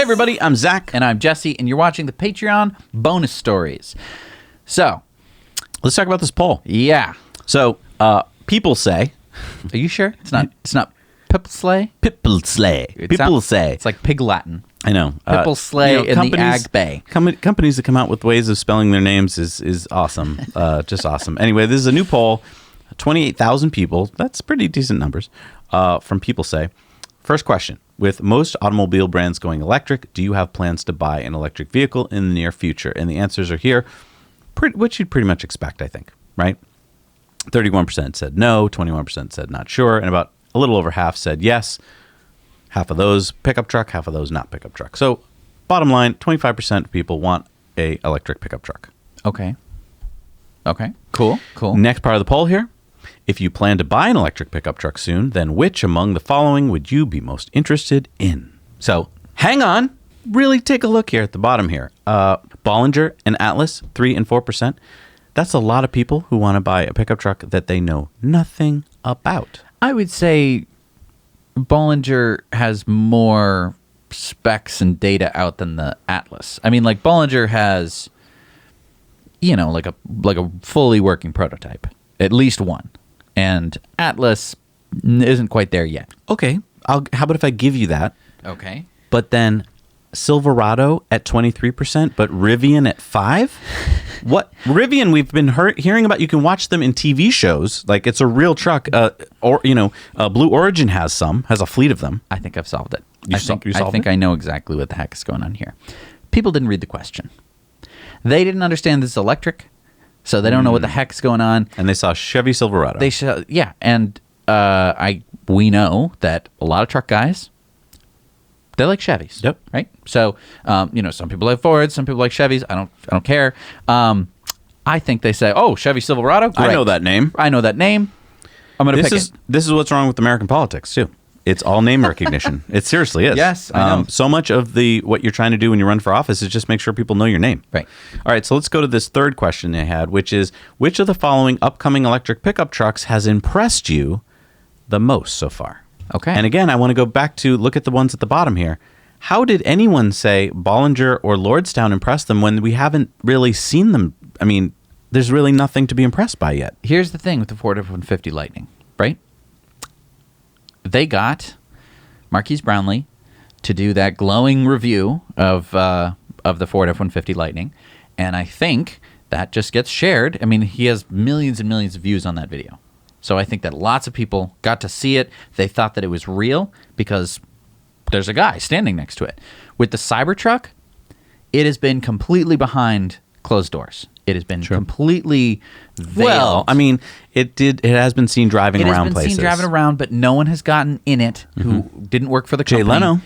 everybody, I'm Zach. And I'm Jesse, and you're watching the Patreon bonus stories. So, Let's talk about this poll. yeah. So, people say... Are you sure? It's not Pipple-slay? People say. People say. It's like Pig Latin. I know. Pipple-slay in the Ag Bay. Companies that come out with ways of spelling their names is awesome. Just awesome. Anyway, this is a new poll. 28,000 people. That's pretty decent numbers from People Say. First question. With most automobile brands going electric, do you have plans to buy an electric vehicle in the near future? And the answers are here, which you'd pretty much expect, I think, right? 31% said no, 21% said not sure, and about a little over half said yes. Half of those pickup truck, half of those not pickup truck. So bottom line, 25% of people want a electric pickup truck. Okay. Cool. Next part of the poll here. If you plan to buy an electric pickup truck soon, then which among the following would you be most interested in? So hang on. Really take a look here at the bottom here. Bollinger and Atlas, 3 and 4%. That's a lot of people who want to buy a pickup truck that they know nothing about. I would say Bollinger has more specs and data out than the Atlas. I mean, like Bollinger has, like a fully working prototype, at least one, and Atlas isn't quite there yet. Okay, how about if I give you that? Okay, but then Silverado at 23%, but Rivian at 5%? What? Rivian, we've been hearing about. You can watch them in TV shows. Like, it's a real truck. Blue Origin has a fleet of them. I think I've solved it. You solved it? I know exactly what the heck is going on here. People didn't read the question. They didn't understand this is electric, so they don't know what the heck's going on. And they saw Chevy Silverado. And we know that a lot of truck guys, they like Chevys. Yep. Right. So, some people like Fords, some people like Chevys. I don't care. I think they say, "Oh, Chevy Silverado." Great. I know that name. I'm going to pick it. This is what's wrong with American politics too. It's all name recognition. It seriously is. Yes, I know. So much of what you're trying to do when you run for office is just make sure people know your name. Right. All right. So let's go to this third question they had, which is, which of the following upcoming electric pickup trucks has impressed you the most so far? Okay. And again, I want to go back to look at the ones at the bottom here. How did anyone say Bollinger or Lordstown impress them when we haven't really seen them? I mean, there's really nothing to be impressed by yet. Here's the thing with the Ford F-150 Lightning, right? They got Marquise Brownlee to do that glowing review of the Ford F-150 Lightning, and I think that just gets shared. I mean, he has millions and millions of views on that video. So I think that lots of people got to see it. They thought that it was real because there's a guy standing next to it. With the Cybertruck, it has been completely behind closed doors. It has been completely veiled. Well, I mean, it has been seen driving around places. It has been seen driving around, but no one has gotten in it who didn't work for the company.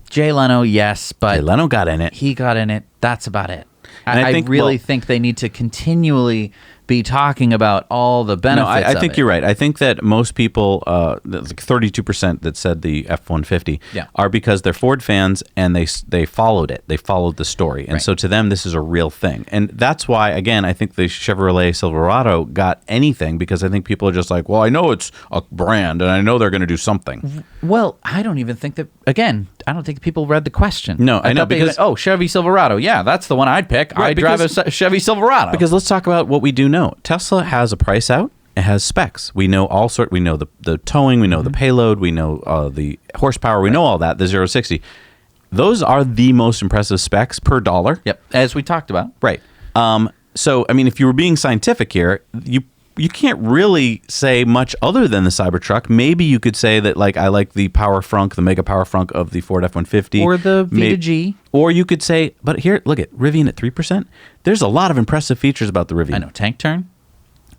Jay Leno, yes, but Jay Leno got in it. He got in it. That's about it. I really think they need to continually be talking about all the benefits. No, I think you're right. I think that most people, like 32% that said the F-150, are because they're Ford fans and they followed it. They followed the story, and so to them, this is a real thing. And that's why, again, I think the Chevrolet Silverado got anything, because I think people are just like, well, I know it's a brand, and I know they're going to do something. Well, I don't even think that. Again, I don't think people read the question. No, I know, because Chevy Silverado, yeah, that's the one I'd pick. I'd drive a Chevy Silverado. Because let's talk about what we do know. Tesla has a price out. It has specs. We know all sort. We know the towing. We know the payload. We know the horsepower. We know all that. The 0-60. Those are the most impressive specs per dollar. Yep, as we talked about. Right. So I mean, if you were being scientific here, you can't really say much other than the Cybertruck. Maybe you could say that, like, I like the Power Frunk, the Mega Power Frunk of the Ford F-150. Or the V2G. Or you could say, but here, look at Rivian at 3%. There's a lot of impressive features about the Rivian. I know. Tank turn.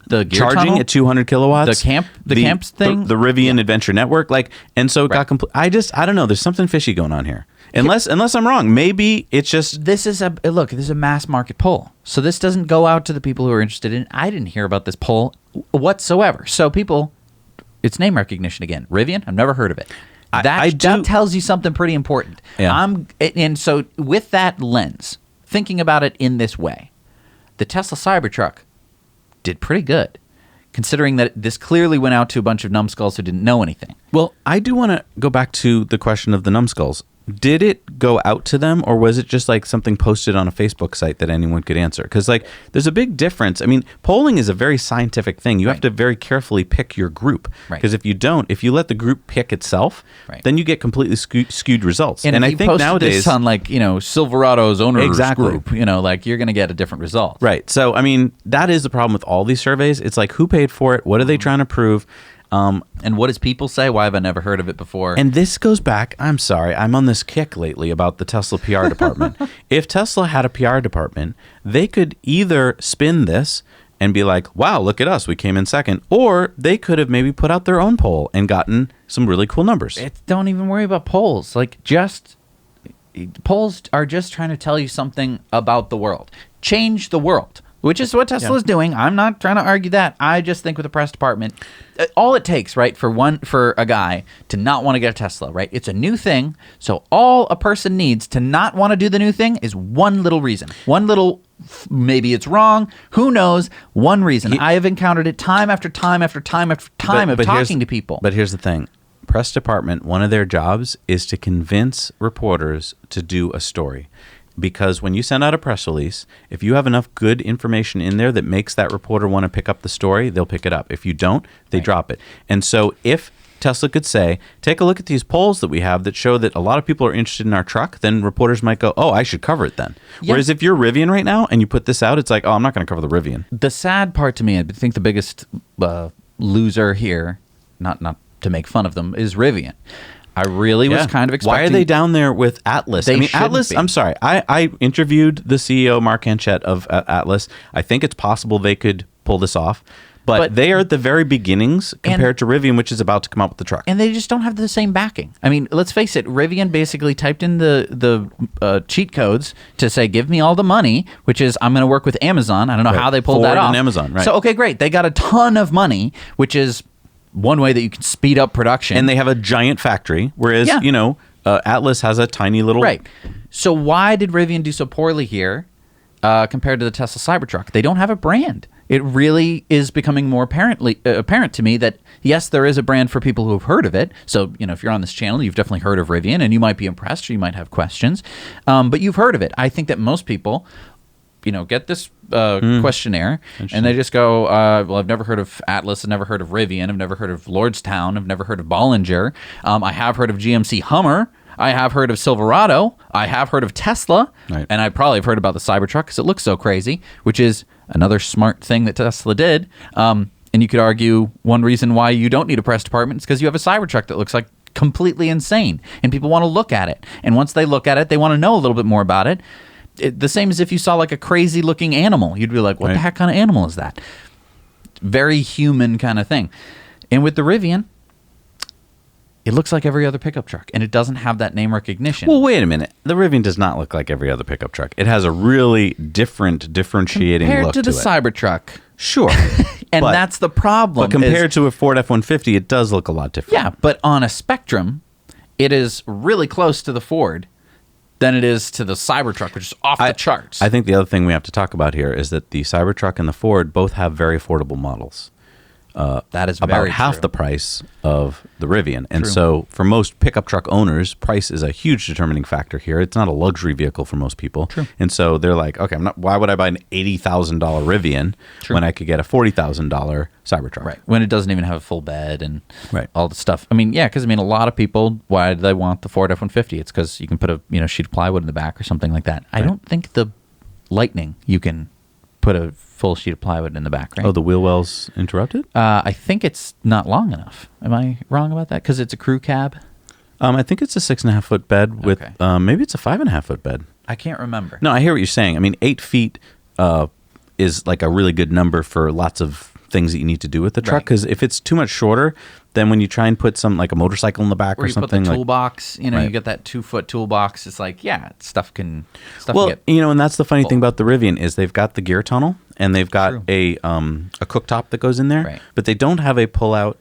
The gear charging tunnel, at 200 kilowatts. The camps thing. The Rivian Adventure Network. And so it got complete. I don't know. There's something fishy going on here. Unless I'm wrong. Maybe it's just... This is a mass market poll. So this doesn't go out to the people who are interested in it. I didn't hear about this poll whatsoever. So people, it's name recognition again. Rivian, I've never heard of it. That tells you something pretty important. Yeah. And so with that lens, thinking about it in this way, the Tesla Cybertruck did pretty good, considering that this clearly went out to a bunch of numbskulls who didn't know anything. Well, I do want to go back to the question of the numbskulls. did it go out to them, or was it just like something posted on a Facebook site that anyone could answer? Because like there's a big difference. I mean, polling is a very scientific thing. You have to very carefully pick your group, because if you don't, if you let the group pick itself, then you get completely skewed results. And I think nowadays this on like Silverado's owners group, like you're going to get a different result. Right. So I mean, that is the problem with all these surveys. It's like, who paid for it? What are they trying to prove? And what does people say? Why have I never heard of it before? And this goes back, I'm sorry, I'm on this kick lately about the Tesla PR department. If Tesla had a PR department, they could either spin this and be like, wow, look at us, we came in second. Or they could have maybe put out their own poll and gotten some really cool numbers. Don't even worry about polls. Polls are just trying to tell you something about the world. Change the world. Which is what Tesla's doing. I'm not trying to argue that. I just think with the press department, all it takes, right, for a guy to not want to get a Tesla, right? It's a new thing. So all a person needs to not want to do the new thing is one little reason. One little, maybe it's wrong. Who knows? One reason. I have encountered it time after time after time after time of talking to people. But here's the thing. Press department, one of their jobs is to convince reporters to do a story. Because when you send out a press release, if you have enough good information in there that makes that reporter want to pick up the story, they'll pick it up. If you don't, they drop it. And so if Tesla could say, take a look at these polls that we have that show that a lot of people are interested in our truck, then reporters might go, oh, I should cover it then. Yeah. Whereas if you're Rivian right now and you put this out, it's like, oh, I'm not going to cover the Rivian. The sad part to me, I think the biggest loser here, not to make fun of them, is Rivian. I really was kind of expecting... Why are they down there with Atlas? Atlas, I'm sorry. I interviewed the CEO, Mark Hanchett of Atlas. I think it's possible they could pull this off. But they are at the very beginnings compared to Rivian, which is about to come out with the truck. And they just don't have the same backing. I mean, let's face it. Rivian basically typed in the cheat codes to say, give me all the money, which is, I'm going to work with Amazon. I don't know how they pulled that off. Ford and Amazon, right. So, okay, great. They got a ton of money, which is... one way that you can speed up production. And they have a giant factory, whereas, Atlas has a tiny little... Right. So why did Rivian do so poorly here compared to the Tesla Cybertruck? They don't have a brand. It really is becoming more apparent to me that, yes, there is a brand for people who have heard of it. So, if you're on this channel, you've definitely heard of Rivian, and you might be impressed or you might have questions. But you've heard of it. I think that most people... get this questionnaire, and they just go, well, I've never heard of Atlas, I've never heard of Rivian, I've never heard of Lordstown, I've never heard of Bollinger, I have heard of GMC Hummer, I have heard of Silverado, I have heard of Tesla, and I probably have heard about the Cybertruck because it looks so crazy, which is another smart thing that Tesla did. And you could argue one reason why you don't need a press department is because you have a Cybertruck that looks like completely insane, and people want to look at it. And once they look at it, they want to know a little bit more about it. The same as if you saw like a crazy looking animal. You'd be like, what the heck kind of animal is that? Very human kind of thing. And with the Rivian, it looks like every other pickup truck, and it doesn't have that name recognition. Well, wait a minute. The Rivian does not look like every other pickup truck. It has a really differentiating compared look to the Cybertruck. Sure. And that's the problem. But compared to a Ford F-150, it does look a lot different. Yeah, but on a spectrum, it is really close to the Ford than it is to the Cybertruck, which is off the charts. I think the other thing we have to talk about here is that the Cybertruck and the Ford both have very affordable models. That is about very half true. the price of the Rivian. And so for most pickup truck owners, price is a huge determining factor here. It's not a luxury vehicle for most people. True. And so they're like, okay, why would I buy an $80,000 Rivian when I could get a $40,000 Cybertruck? Right. When it doesn't even have a full bed and all the stuff. I mean, because a lot of people, why do they want the Ford F-150? It's because you can put a sheet of plywood in the back or something like that. I don't think the Lightning, you can put a full sheet of plywood in the back, right? Oh, the wheel well's interrupted? I think it's not long enough. Am I wrong about that? Because it's a crew cab? I think it's a 6.5 foot bed with, maybe it's a 5.5 foot bed. I can't remember. No, I hear what you're saying. I mean, 8 feet is like a really good number for lots of things that you need to do with the truck. Because if it's too much shorter, then when you try and put some like a motorcycle in the back or something, put the toolbox, you get that 2 foot toolbox. It's like, stuff can get and that's the funny thing about the Rivian is they've got the gear tunnel and they've got a cooktop that goes in there, but they don't have a pull out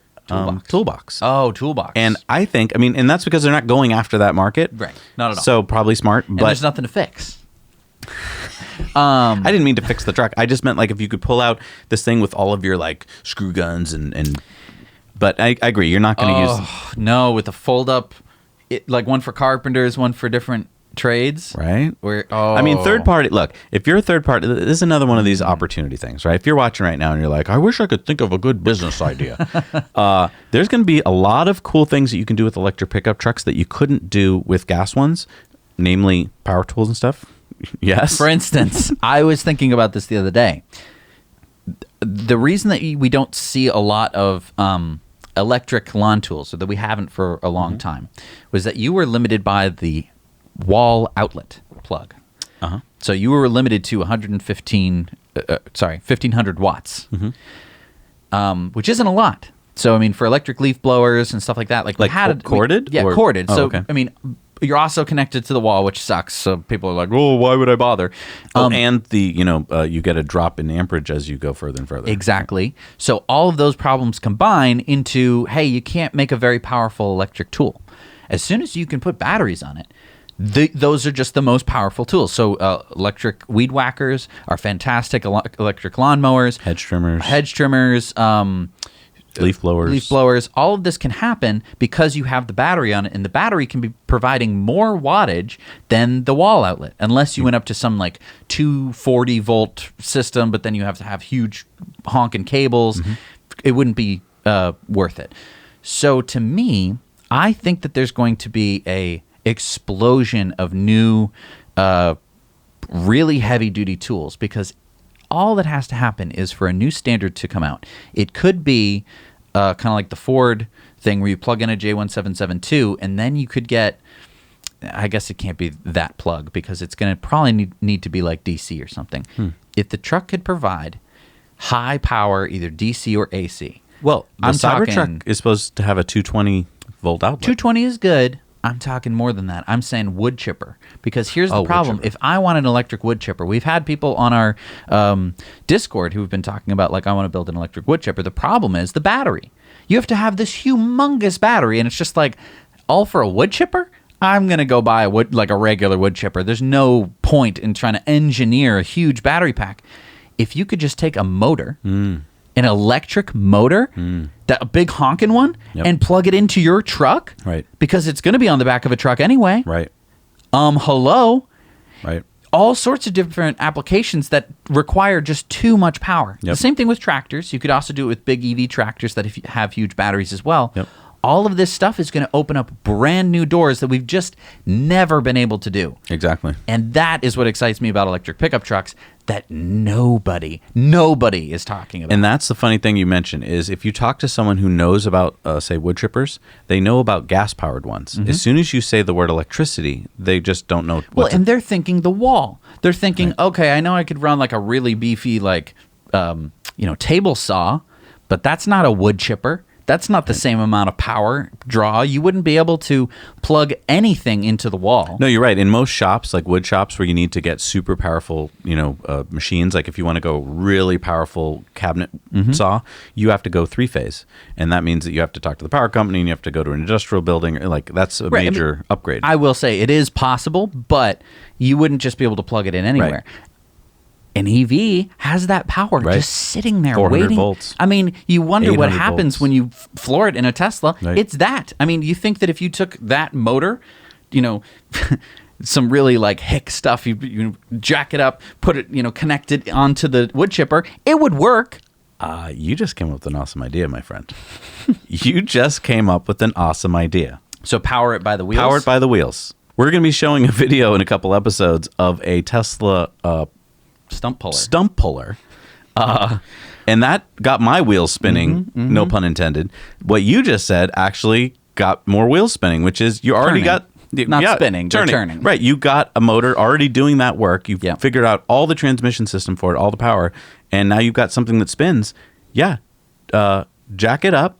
toolbox. Oh, toolbox. And I think, and that's because they're not going after that market. Right. Not at all. So probably smart, but there's nothing to fix. I didn't mean to fix the truck. I just meant like if you could pull out this thing with all of your like screw guns and but I agree, you're not going to use no, with the fold up like one for carpenters, one for different trades, right? I mean, third party. Look, if you're a third party, this is another one of these opportunity things, right? If you're watching right now and you're like, I wish I could think of a good business idea. There's going to be a lot of cool things that you can do with electric pickup trucks that you couldn't do with gas ones, namely power tools and stuff. Yes. For instance, I was thinking about this the other day. The reason that we don't see a lot of electric lawn tools, or that we haven't for a long time, was that you were limited by the wall outlet plug. So you were limited to 1,500 watts, which isn't a lot. So I mean, for electric leaf blowers and stuff like that, corded? Corded. Oh, so okay. I mean, you're also connected to the wall, which sucks. So people are like, "Oh, why would I bother?" And you get a drop in amperage as you go further and further. Exactly. So all of those problems combine into, hey, you can't make a very powerful electric tool. As soon as you can put batteries on it, those are just the most powerful tools. So electric weed whackers are fantastic. Electric lawnmowers, Hedge trimmers, leaf blowers. All of this can happen because you have the battery on it, and the battery can be providing more wattage than the wall outlet, unless you went up to some like 240 volt system, but then you have to have huge honking cables. It wouldn't be worth it. So to me, I think that there's going to be a explosion of new really heavy duty tools, because all that has to happen is for a new standard to come out. It could be kind of like the Ford thing where you plug in a J1772, and then you could get, I guess it can't be that plug because it's going to probably need to be like DC or something. If the truck could provide high power, either DC or AC. Well, the I'm Cybertruck talking- is supposed to have a 220 volt outlet. 220 is good. I'm talking more than that. I'm saying wood chipper, because here's the wood problem. chipper. If I want an electric wood chipper, we've had people on our Discord who've been talking about, like, I want to build an electric wood chipper. The problem is the battery. You have to have this humongous battery, and it's just like, all for a wood chipper? I'm going to go buy a regular wood chipper. There's no point in trying to engineer a huge battery pack. If you could just take a motor, an electric motor, a big honking one, and plug it into your truck, Right. because it's going to be on the back of a truck anyway. Right. Hello. Right. All sorts of different applications that require just too much power. Yep. The same thing with tractors. You could also do it with big EV tractors that have huge batteries as well. Yep. All of this stuff is going to open up brand new doors that we've just never been able to do. Exactly. And that is what excites me about electric pickup trucks, that nobody is talking about. And that's the funny thing you mentioned is if you talk to someone who knows about, say, wood chippers, they know about gas-powered ones. As soon as you say the word electricity, they just don't know what and they're thinking the wall. They're thinking, okay, I know I could run like a really beefy, table saw, but that's not a wood chipper. That's not the same amount of power draw. You wouldn't be able to plug anything into the wall. No, you're right. In most shops, like wood shops, where you need to get super powerful, machines, like if you want to go really powerful cabinet saw, you have to go 3-phase, and that means that you have to talk to the power company and you have to go to an industrial building. Like that's a major upgrade. I will say it is possible, but you wouldn't just be able to plug it in anywhere. Right. An EV has that power just sitting there 400 waiting. volts. I mean, you wonder what 800 happens volts. when you floor it in a Tesla. Right. It's that. I mean, you think that if you took that motor, some really like hick stuff, you jack it up, put it, connect it onto the wood chipper, it would work. You just came up with an awesome idea, my friend. You just came up with an awesome idea. So power it by the wheels. Powered by the wheels. We're going to be showing a video in a couple episodes of a Tesla stump puller. stump puller. And that got my wheels spinning, no pun intended. What you just said actually got more wheels spinning, which is you already Turning. got... Not spinning, they're turning. Right, you got a motor already doing that work. You've Yeah. figured out all the transmission system for it, all the power, and now you've got something that spins. Yeah, jack it up.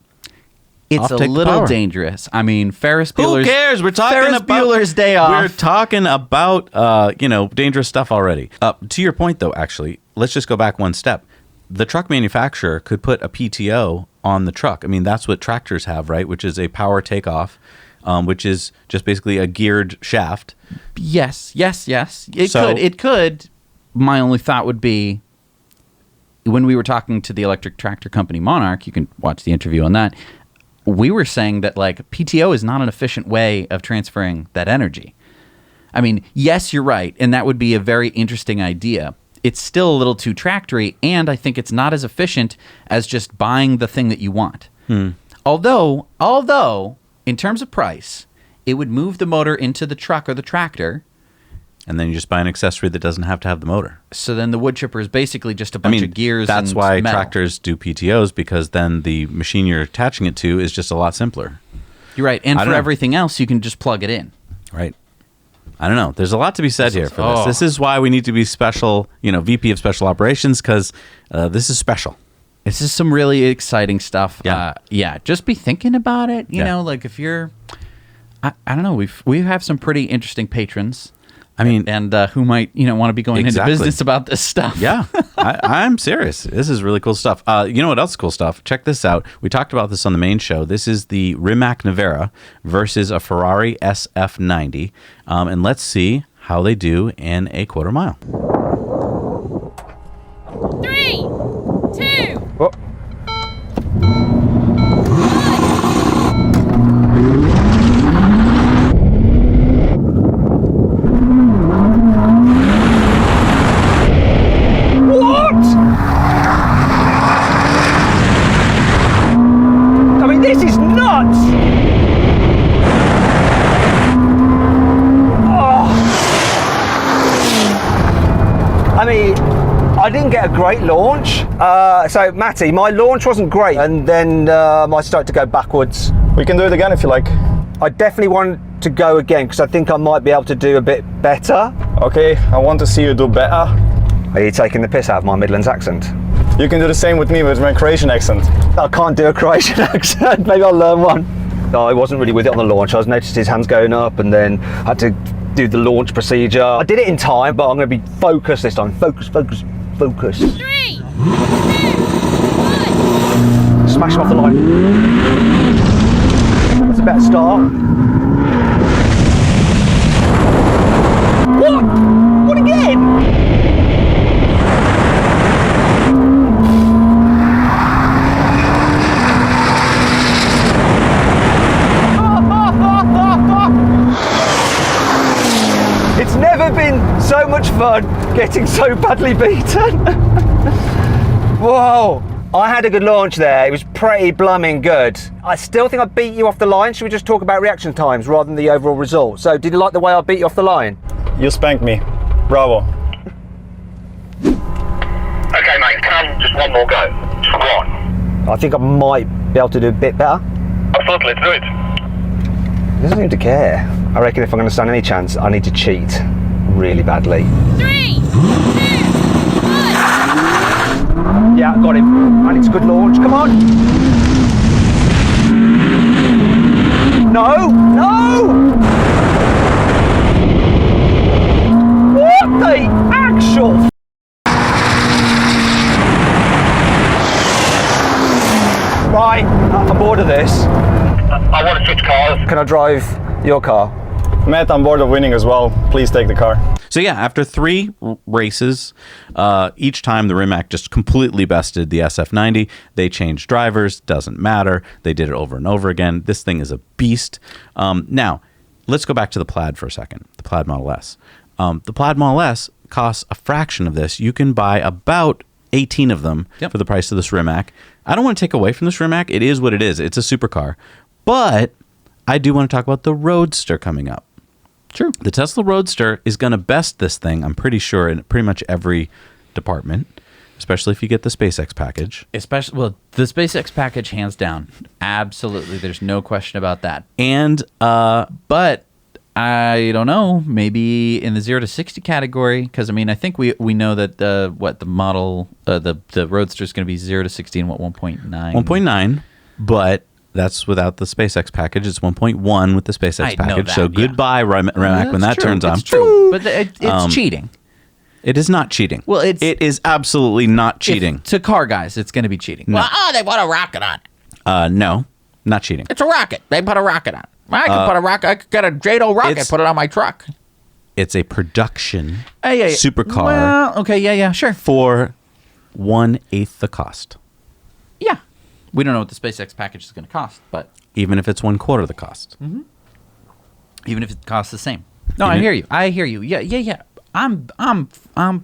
It's I'll a take the little power. dangerous. I mean, Ferris Who Bueller's... cares? We're talking Ferris about Bueller's Day Off. We're talking about dangerous stuff already. To your point, though, actually, let's just go back one step. The truck manufacturer could put a PTO on the truck. I mean, that's what tractors have, right? Which is a power takeoff, which is just basically a geared shaft. Yes. It could. My only thought would be, when we were talking to the electric tractor company Monarch, you can watch the interview on that, we were saying that like PTO is not an efficient way of transferring that energy. I mean, yes, you're right, and that would be a very interesting idea. It's still a little too tractory, and I think it's not as efficient as just buying the thing that you want. Although, in terms of price, it would move the motor into the truck or the tractor. And then you just buy an accessory that doesn't have to have the motor. So then the wood chipper is basically just a bunch of gears. That's and why metal. tractors do PTOs, because then the machine you're attaching it to is just a lot simpler. You're right. And I for don't know. everything else, you can just plug it in. Right. I don't know. There's a lot to be said here for this. Oh. This is why we need to be special, VP of Special Operations, because this is special. This is some really exciting stuff. Yeah. Just be thinking about it. You Yeah. know, like if you're, I don't know, we have some pretty interesting patrons. I mean, and who might want to be going Exactly. into business about this stuff. yeah, I'm serious. This is really cool stuff. You know what else is cool stuff? Check this out. We talked about this on the main show. This is the Rimac Nevera versus a Ferrari SF90. And let's see how they do in a quarter mile. 3, 2, Oh. What? I mean, this is nuts! Oh. I mean, I didn't get a great launch. So, Matty, my launch wasn't great, and then I started to go backwards. We can do it again if you like. I definitely want to go again because I think I might be able to do a bit better. Okay, I want to see you do better. Are you taking the piss out of my Midlands accent? You can do the same with me with my Croatian accent. I can't do a Croatian accent. Maybe I'll learn one. No, I wasn't really with it on the launch. I was noticed his hands going up, and then had to do the launch procedure. I did it in time, but I'm going to be focused this time. Focus, focus, focus. 3, 2, 1. Smash him off the line. That's a better start. What? What again? It's never been so much fun getting so badly beaten. Whoa. I had a good launch there. It was pretty blooming good. I still think I beat you off the line. Should we just talk about reaction times rather than the overall result? So, did you like the way I beat you off the line? You spanked me. Bravo. Okay, mate, come, just one more go. Just one. I think I might be able to do a bit better. Absolutely, let's do it. He doesn't seem to care. I reckon if I'm going to stand any chance, I need to cheat really badly. 3, 2, 1. Yeah, got him. And it's a good launch. Come on. No, no. What the actual? Right, I'm bored of this. I want to switch cars. Can I drive your car? Matt, I'm bored of winning as well. Please take the car. So yeah, after 3 races, each time the Rimac just completely bested the SF90. They changed drivers, doesn't matter. They did it over and over again. This thing is a beast. Now, let's go back to the Plaid for a second, the Plaid Model S. The Plaid Model S costs a fraction of this. You can buy about 18 of them for the price of this Rimac. I don't want to take away from this Rimac. It is what it is. It's a supercar. But I do want to talk about the Roadster coming up. Sure. The Tesla Roadster is going to best this thing, I'm pretty sure, in pretty much every department, especially if you get the SpaceX package. Especially, well, the SpaceX package, hands down. Absolutely. There's no question about that. And But I don't know, maybe in the 0 to 60 category, because I mean, I think we know that the model, the Roadster is going to be 0 to 60 in what, 1.9? 1.9, but that's without the SpaceX package. It's 1.1 with the SpaceX I know package. that, So yeah. goodbye, Rimac, when that That's true, turns on. It's true. But it's cheating. It is not cheating. Well, it is absolutely not cheating. To car guys, it's going to be cheating. No. Well, they put a rocket on. No, not cheating. It's a rocket. They put a rocket on. I could put a rocket. I could get a JATO rocket, it's- put it on my truck. It's a production Yeah. supercar Well, okay, yeah, sure. for 1/8 the cost. Yeah. We don't know what the SpaceX package is going to cost, but Even if it's 1/4 the cost. even if it costs the same. No, I Even- hear you. Yeah. I'm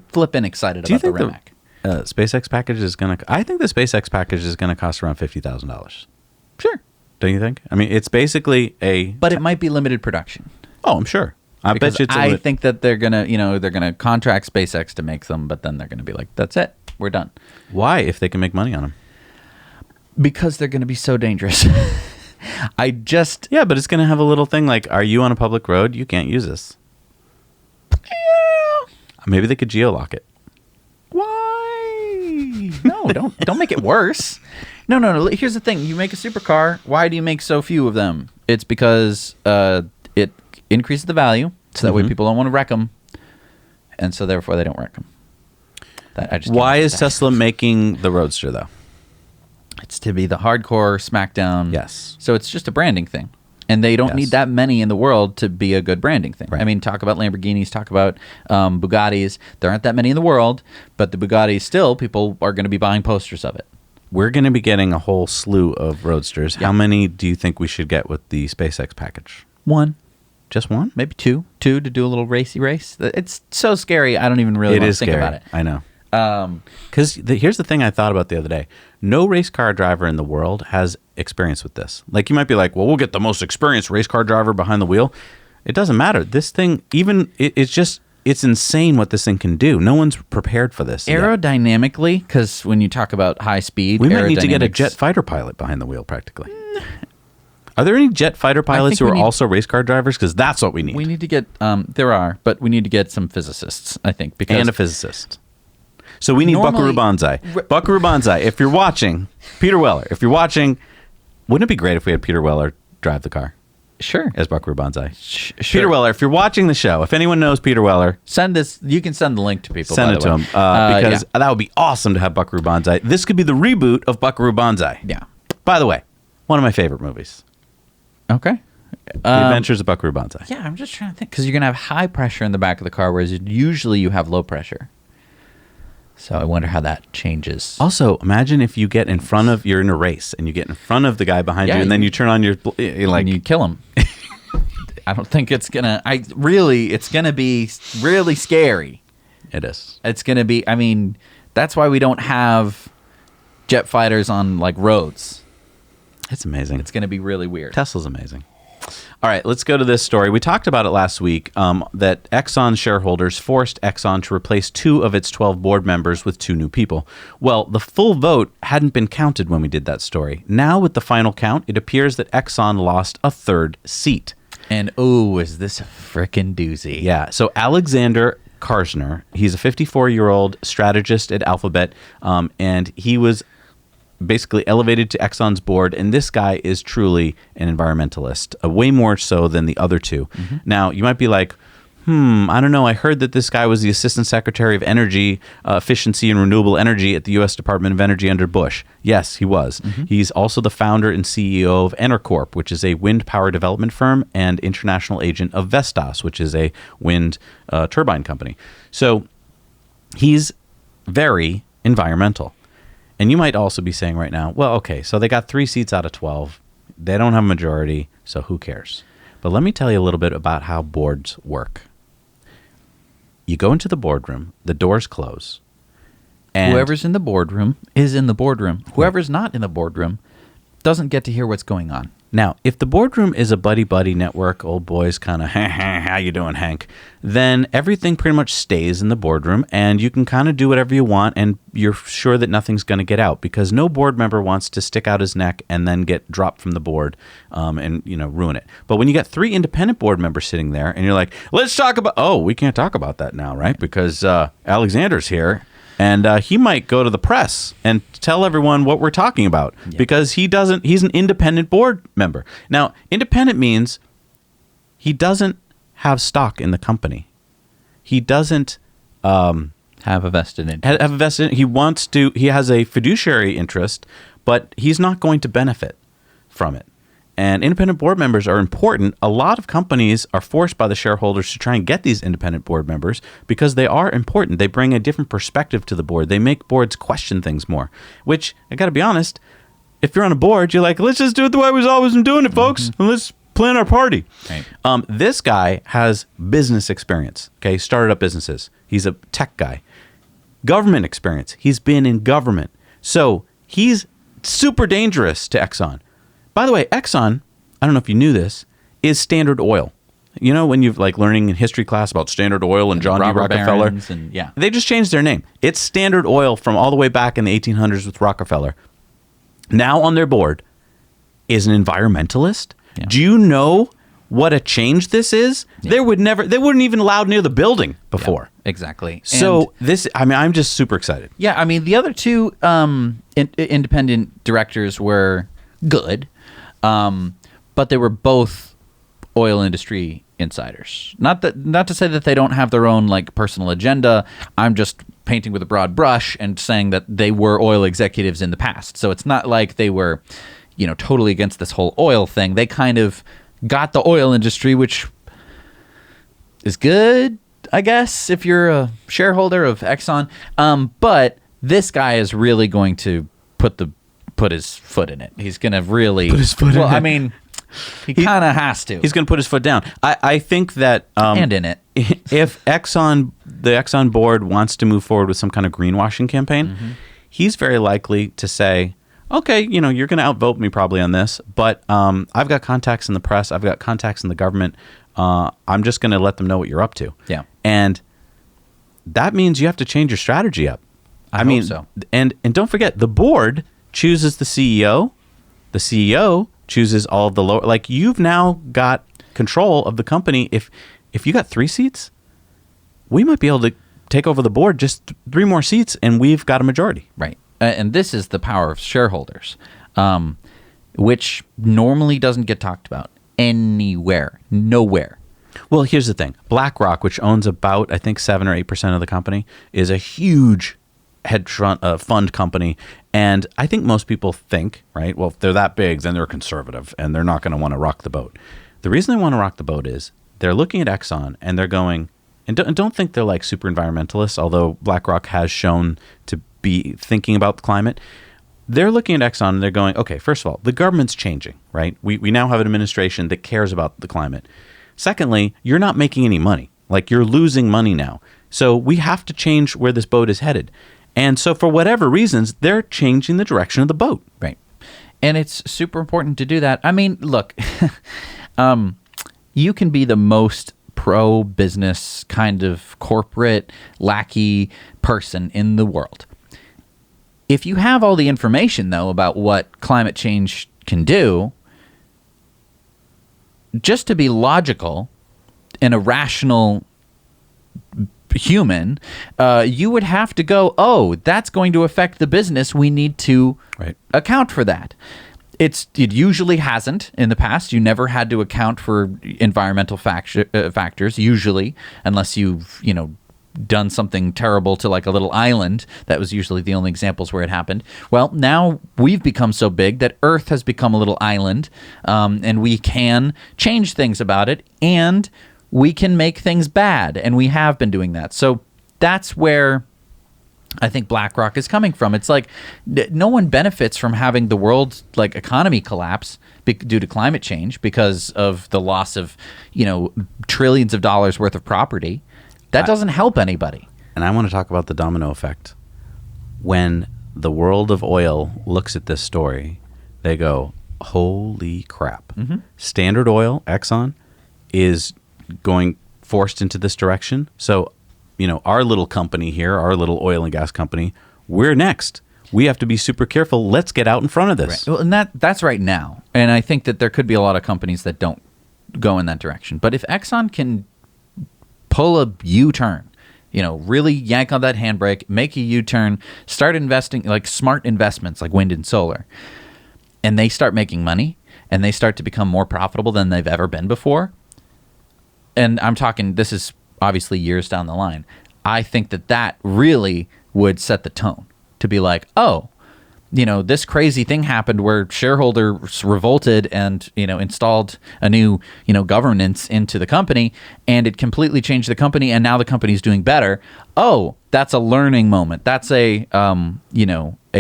flipping excited Do you about the think Rimac. the SpaceX package is going to... I think the SpaceX package is going to cost around $50,000. Sure. Don't you think? I mean, it's basically a... But it might be limited production. Oh, I'm sure. I Because bet you it's... I think that they're gonna contract SpaceX to make them, but then they're gonna be like, that's it, we're done. Why, if they can make money on them? Because they're gonna be so dangerous. Yeah, but it's going to have a little thing like, are you on a public road? You can't use this. Maybe they could geolock it. Why? No, don't make it worse. No. Here's the thing: you make a supercar. Why do you make so few of them? It's because it increases the value, so that way people don't want to wreck them, and so therefore they don't wreck them. Why is Tesla making the Roadster, though? It's to be the hardcore SmackDown. Yes. So it's just a branding thing. And they don't Yes. need that many in the world to be a good branding thing. Right. I mean, talk about Lamborghinis, talk about Bugattis. There aren't that many in the world, but the Bugatti still, people are going to be buying posters of it. We're going to be getting a whole slew of Roadsters. How many do you think we should get with the SpaceX package? One, Just one? maybe two to do a little racy race. It's so scary. I don't even really It want is to think scary. about it. I know. Because here's the thing I thought about the other day. No race car driver in the world has experience with this. Like, you might be like, well, we'll get the most experienced race car driver behind the wheel. It doesn't matter. This thing, it's insane what this thing can do. No one's prepared for this yet. Aerodynamically, because when you talk about high speed, We might need to get a aerodynamics- jet fighter pilot behind the wheel, practically. Are there any jet fighter pilots think who we are need- also race car drivers? Because that's what we need. We need to get there are, but we need to get some physicists, I think, because And a physicist. So we need Normally- Buckaroo Banzai. Buckaroo Banzai, if you're watching, Peter Weller, if you're watching, wouldn't it be great if we had Peter Weller drive the car sure. as Buckaroo Banzai? Sure. Peter Weller, if you're watching the show, if anyone knows Peter Weller, Send this. You can send the link to people. send by it the to way. him because that would be awesome to have Buckaroo Banzai. This could be the reboot of Buckaroo Banzai. yeah. By the way, one of my favorite movies, Okay. The Adventures of Buckaroo Banzai. Yeah, I'm just trying to think because you're gonna have high pressure in the back of the car, whereas usually you have low pressure. So I wonder how that changes. Also, imagine if you get in front of, you're in a race and you get in front of the guy behind Yeah, you and then you- you turn on your, you're like, And you kill him. I don't think it's gonna. It's gonna be really scary. it is. It's gonna be. I mean, that's why we don't have jet fighters on like roads. It's amazing. It's gonna be really weird. Tesla's amazing. All right, let's go to this story. We talked about it last week that Exxon shareholders forced Exxon to replace 2 of its 12 board members with 2 new people. Well, the full vote hadn't been counted when we did that story. Now, with the final count, it appears that Exxon lost a 3rd seat. And is this a frickin' doozy? Yeah, so Alexander Karsner, he's a 54-year-old strategist at Alphabet, and he was basically elevated to Exxon's board, and this guy is truly an environmentalist, way more so than the other 2. Now, you might be like, I don't know, I heard that this guy was the Assistant Secretary of Energy, Efficiency and Renewable Energy at the U.S. Department of Energy under Bush. Yes, he was. He's also the founder and CEO of Enercorp, which is a wind power development firm, and international agent of Vestas, which is a wind turbine company. So he's very environmental. And you might also be saying right now, well, okay, so they got 3 seats out of 12. They don't have a majority, so who cares? But let me tell you a little bit about how boards work. You go into the boardroom, the doors close. And Whoever's in the boardroom is in the boardroom. Whoever's not in the boardroom doesn't get to hear what's going on. Now, if the boardroom is a buddy-buddy network, old boys kind of, how you doing, Hank? Then everything pretty much stays in the boardroom, and you can kind of do whatever you want, and you're sure that nothing's going to get out, because no board member wants to stick out his neck and then get dropped from the board and, ruin it. But when you got 3 independent board members sitting there, and you're like, let's talk about, we can't talk about that now, right? Because Alexander's here. And he might go to the press and tell everyone what we're talking about because he's an independent board member. Now, independent means he doesn't have stock in the company. He doesn't Have a vested interest. have a vested, he has a fiduciary interest, but he's not going to benefit from it. And independent board members are important. A lot of companies are forced by the shareholders to try and get these independent board members because they are important. They bring a different perspective to the board. They make boards question things more, which, I got to be honest, if you're on a board, you're like, let's just do it the way we've always been doing it, folks, and let's plan our party. Right. This guy has business experience. Okay, started up businesses. He's a tech guy. Government experience. He's been in government, so he's super dangerous to Exxon. By the way, Exxon, I don't know if you knew this, is Standard Oil. You know, when you're like learning in history class about Standard Oil and John D. Robber Rockefeller, barons and yeah. they just changed their name. It's Standard Oil from all the way back in the 1800s with Rockefeller. Now on their board is an environmentalist. Yeah. Do you know what a change this is? Yeah. They wouldn't even allowed near the building before. Exactly. So I'm just super excited. Yeah, I mean, the other two independent directors were good, but they were both oil industry insiders. Not to say that they don't have their own like personal agenda. I'm just painting with a broad brush and saying that they were oil executives in the past. So it's not like they were, totally against this whole oil thing. They kind of got the oil industry, which is good, I guess, if you're a shareholder of Exxon. But this guy is really going to put his foot in it. He's going to really Put his foot in it. I mean, he kind of has to. He's going to put his foot down. I think that and in it. if the Exxon board wants to move forward with some kind of greenwashing campaign, he's very likely to say, okay, you're going to outvote me probably on this, but I've got contacts in the press. I've got contacts in the government. I'm just going to let them know what you're up to. Yeah. And that means you have to change your strategy up. I mean, so. And don't forget, the board chooses the CEO. The CEO chooses all of the lower. Like, you've now got control of the company. If you got 3 seats, we might be able to take over the board, just 3 more seats, and we've got a majority. Right. And this is the power of shareholders, which normally doesn't get talked about anywhere, nowhere. Well, here's the thing. BlackRock, which owns about, I think, 7 or 8% of the company, is a huge hedge fund company. And I think most people think, right, well, if they're that big, then they're conservative and they're not going to want to rock the boat. The reason they want to rock the boat is they're looking at Exxon and they're going, and don't think they're like super environmentalists, although BlackRock has shown to be thinking about the climate. They're looking at Exxon and they're going, okay, first of all, the government's changing, right? We now have an administration that cares about the climate. Secondly, you're not making any money. Like, you're losing money now. So we have to change where this boat is headed. And so for whatever reasons, they're changing the direction of the boat. Right. And it's super important to do that. I mean, look, you can be the most pro-business kind of corporate lackey person in the world. If you have all the information, though, about what climate change can do, just to be logical and a rational human, you would have to go, oh, that's going to affect the business. We need to account for that. It usually hasn't in the past. You never had to account for environmental factors, usually, unless you've, done something terrible to like a little island. That was usually the only examples where it happened. Well, now we've become so big that Earth has become a little island, and we can change things about it, and we can make things bad, and we have been doing that. So that's where I think BlackRock is coming from. It's like no one benefits from having the world's like economy collapse due to climate change because of the loss of, trillions of dollars worth of property. That doesn't help anybody. And I want to talk about the domino effect. When the world of oil looks at this story, they go, holy crap. Mm-hmm. Standard Oil, Exxon, is going forced into this direction. So, our little company here, our little oil and gas company, we're next. We have to be super careful. Let's get out in front of this. Right. Well, and that's right now. And I think that there could be a lot of companies that don't go in that direction. But if Exxon can pull a U-turn, really yank on that handbrake, make a U-turn, start investing, like smart investments like wind and solar, and they start making money, and they start to become more profitable than they've ever been before, and I'm talking, this is obviously years down the line, I think that really would set the tone to be like, oh, this crazy thing happened where shareholders revolted and, installed a new, governance into the company, and it completely changed the company, and now the company's doing better. Oh, that's a learning moment. That's a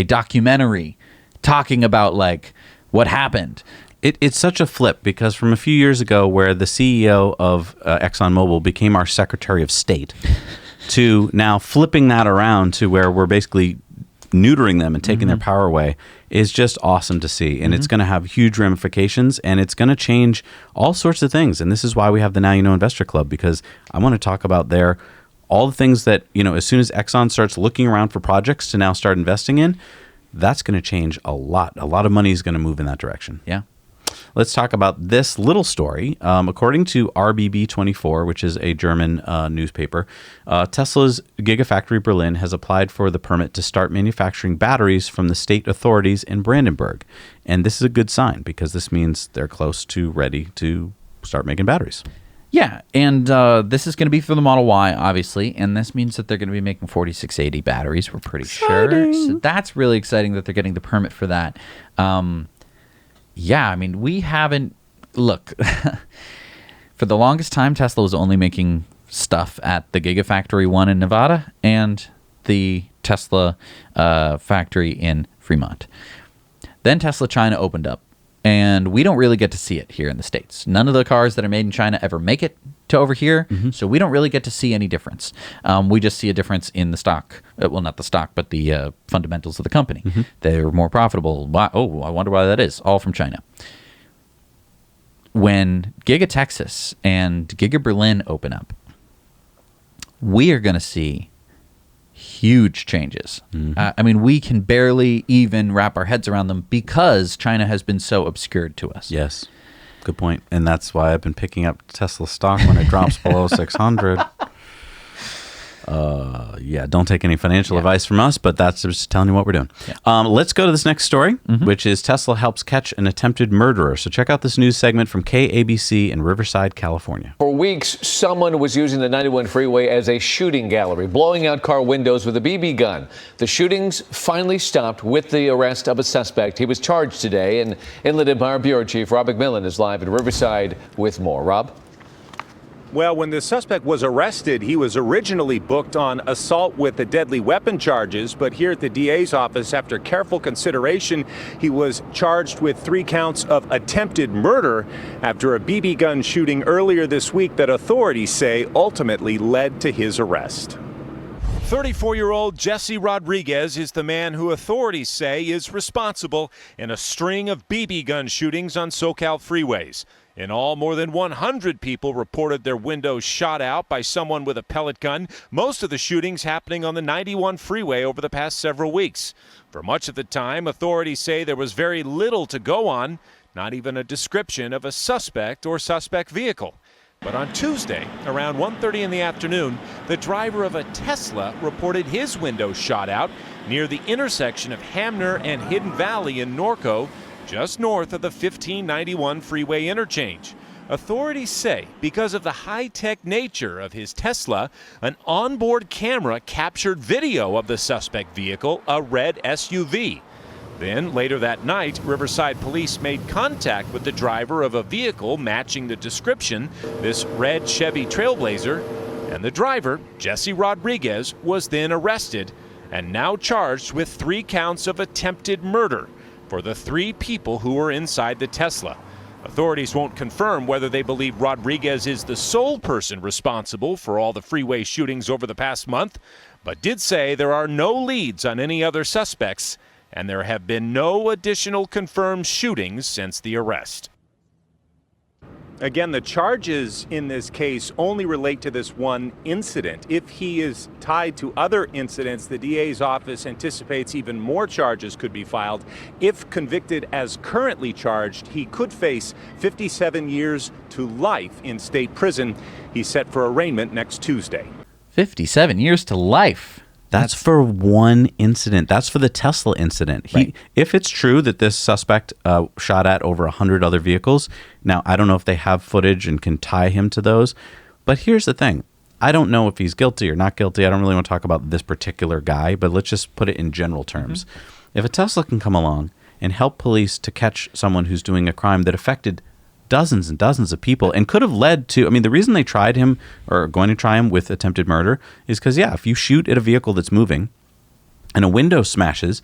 documentary talking about like what happened. It's such a flip because from a few years ago where the CEO of ExxonMobil became our Secretary of State to now flipping that around to where we're basically neutering them and taking their power away is just awesome to see. And it's going to have huge ramifications and it's going to change all sorts of things. And this is why we have the Now You Know Investor Club, because I want to talk about all the things that, as soon as Exxon starts looking around for projects to now start investing in, that's going to change a lot. A lot of money is going to move in that direction. Yeah. Let's talk about this little story. According to RBB24, which is a German newspaper, Tesla's Gigafactory Berlin has applied for the permit to start manufacturing batteries from the state authorities in Brandenburg. And this is a good sign because this means they're close to ready to start making batteries. Yeah, and this is going to be for the Model Y, obviously, and this means that they're going to be making 4680 batteries, we're pretty sure. So that's really exciting that they're getting the permit for that. Yeah, I mean, we haven't... Look, for the longest time, Tesla was only making stuff at the Gigafactory 1 in Nevada and the Tesla factory in Fremont. Then Tesla China opened up, and we don't really get to see it here in the States. None of the cars that are made in China ever make it to over here, so we don't really get to see any difference. We just see a difference in the stock. Well, not the stock, but the fundamentals of the company. They're more profitable. Why? Oh, I wonder why that is. All from China. When Giga Texas and Giga Berlin open up, we are going to see huge changes. I mean, we can barely even wrap our heads around them because China has been so obscured to us. Yes. Good point. And that's why I've been picking up Tesla stock when it drops below 600. Yeah, don't take any financial advice from us, but that's just telling you what we're doing. Yeah. Let's go to this next story, which is Tesla helps catch an attempted murderer. So check out this news segment from KABC in Riverside, California. For weeks, someone was using the 91 freeway as a shooting gallery, blowing out car windows with a BB gun. The shootings finally stopped with the arrest of a suspect. He was charged today, and Inland Empire Bureau Chief Rob McMillan is live in Riverside with more. Rob? Well, when the suspect was arrested, he was originally booked on assault with a deadly weapon charges, but here at the DA's office, after careful consideration, he was charged with 3 counts of attempted murder after a BB gun shooting earlier this week that authorities say ultimately led to his arrest. 34-year-old Jesse Rodriguez is the man who authorities say is responsible in a string of BB gun shootings on SoCal freeways. In all, more than 100 people reported their windows shot out by someone with a pellet gun, most of the shootings happening on the 91 freeway over the past several weeks. For much of the time, authorities say there was very little to go on, not even a description of a suspect or suspect vehicle. But on Tuesday, around 1:30 in the afternoon, the driver of a Tesla reported his windows shot out near the intersection of Hamner and Hidden Valley in Norco, just north of the 1591 freeway interchange. Authorities say because of the high-tech nature of his Tesla, an onboard camera captured video of the suspect vehicle, a red SUV. Then, later that night, Riverside police made contact with the driver of a vehicle matching the description, this red Chevy Trailblazer, and the driver, Jesse Rodriguez, was then arrested and now charged with 3 counts of attempted murder for the 3 people who were inside the Tesla. Authorities won't confirm whether they believe Rodriguez is the sole person responsible for all the freeway shootings over the past month, but did say there are no leads on any other suspects, and there have been no additional confirmed shootings since the arrest. Again, the charges in this case only relate to this one incident. If he is tied to other incidents, the DA's office anticipates even more charges could be filed. If convicted as currently charged, he could face 57 years to life in state prison. He's set for arraignment next Tuesday. 57 years to life. That's for one incident. That's for the Tesla incident. If it's true that this suspect shot at over 100 other vehicles, now I don't know if they have footage and can tie him to those, but here's the thing. I don't know if he's guilty or not guilty. I don't really want to talk about this particular guy, but let's just put it in general terms. If a Tesla can come along and help police to catch someone who's doing a crime that affected dozens and dozens of people and could have led to, I mean, the reason they tried him or are going to try him with attempted murder is because, if you shoot at a vehicle that's moving and a window smashes,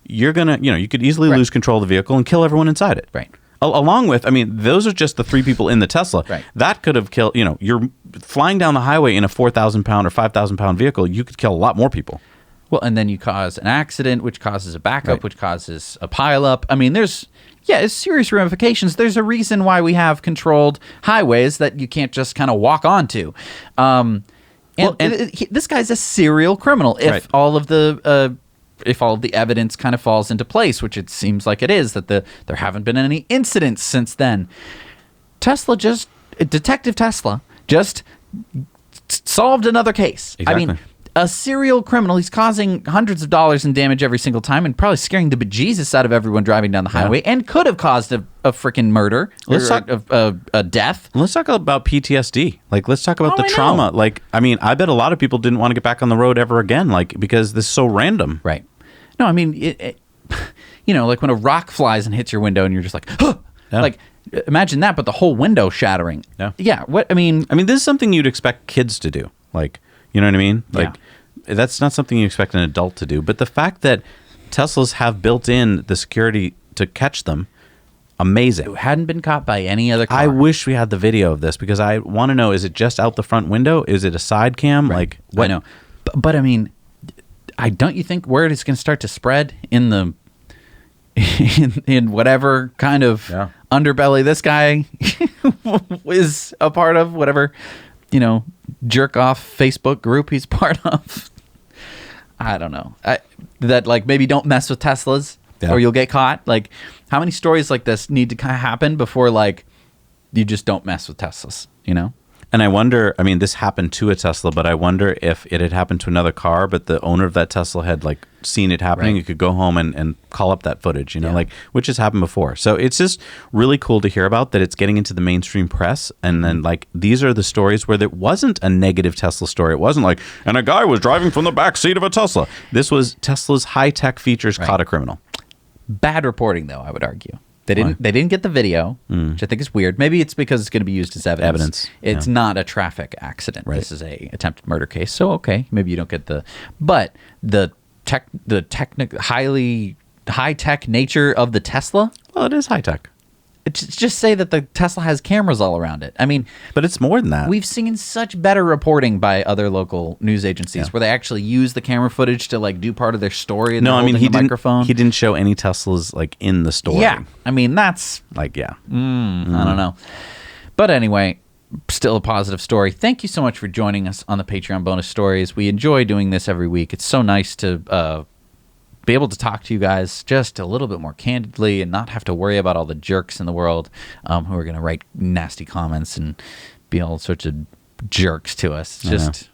you're gonna, you could easily lose control of the vehicle and kill everyone inside it. Right. Along with, I mean, those are just the 3 people in the Tesla. Right. That could have killed, you're flying down the highway in a 4,000 pound or 5,000 pound vehicle. You could kill a lot more people. Well, and then you cause an accident, which causes a backup, Right. which causes a pileup. I mean, it's serious ramifications. There's a reason why we have controlled highways that you can't just kind of walk onto. This guy's a serial criminal. If Right. all of the evidence kind of falls into place, which it seems like it is, that there haven't been any incidents since then. Detective Tesla just solved another case. I Exactly. mean, a serial criminal, he's causing hundreds of dollars in damage every single time and probably scaring the bejesus out of everyone driving down the highway and could have caused a freaking murder Let's or talk- a death. Let's talk about PTSD. Like, let's talk about Oh, the I know. trauma. Like, I mean, I bet a lot of people didn't want to get back on the road ever again, like, because this is so random. Right. No, I mean, like when a rock flies and hits your window and you're just like, huh! Yeah. Like, imagine that, but the whole window shattering. Yeah. Yeah. What, I mean, this is something you'd expect kids to do. Like, you know what I mean? Like, that's not something you expect an adult to do. But the fact that Teslas have built in the security to catch them, amazing. it hadn't been caught by any other car. I wish we had the video of this because I want to know, is it just out the front window? Is it a side cam? Like, what? I know. But I mean, don't you think word is going to start to spread in the in whatever kind of underbelly this guy is a part of, whatever, jerk off Facebook group he's part of? I don't know. That like maybe don't mess with Teslas or you'll get caught. Like, how many stories like this need to kind of happen before like you just don't mess with Teslas, And I wonder, this happened to a Tesla, but I wonder if it had happened to another car, but the owner of that Tesla had like seen it happening. Right. You could go home and call up that footage, like, which has happened before. So it's just really cool to hear about that it's getting into the mainstream press. And then like, these are the stories where there wasn't a negative Tesla story. It wasn't like, and a guy was driving from the back seat of a Tesla. This was Tesla's high-tech features caught a criminal. Bad reporting, though, I would argue. They didn't get the video, which I think is weird. Maybe it's because it's going to be used as evidence. It's not a traffic accident. Right. This is a attempted murder case. So okay, maybe you don't get but the highly high tech nature of the Tesla. Well, it is high-tech. Just say that the Tesla has cameras all around it. I mean, But it's more than that. we've seen such better reporting by other local news agencies where they actually use the camera footage to like do part of their story. And No, they're holding he the didn't. microphone. He didn't show any Teslas like in the story. Yeah, I mean that's Like, yeah. I don't know. But anyway, still a positive story. Thank you so much for joining us on the Patreon bonus stories. We enjoy doing this every week. It's so nice to be able to talk to you guys just a little bit more candidly and not have to worry about all the jerks in the world who are going to write nasty comments and be all sorts of jerks to us. Just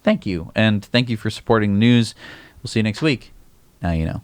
thank you. And thank you for supporting the news. We'll see you next week. Now you know.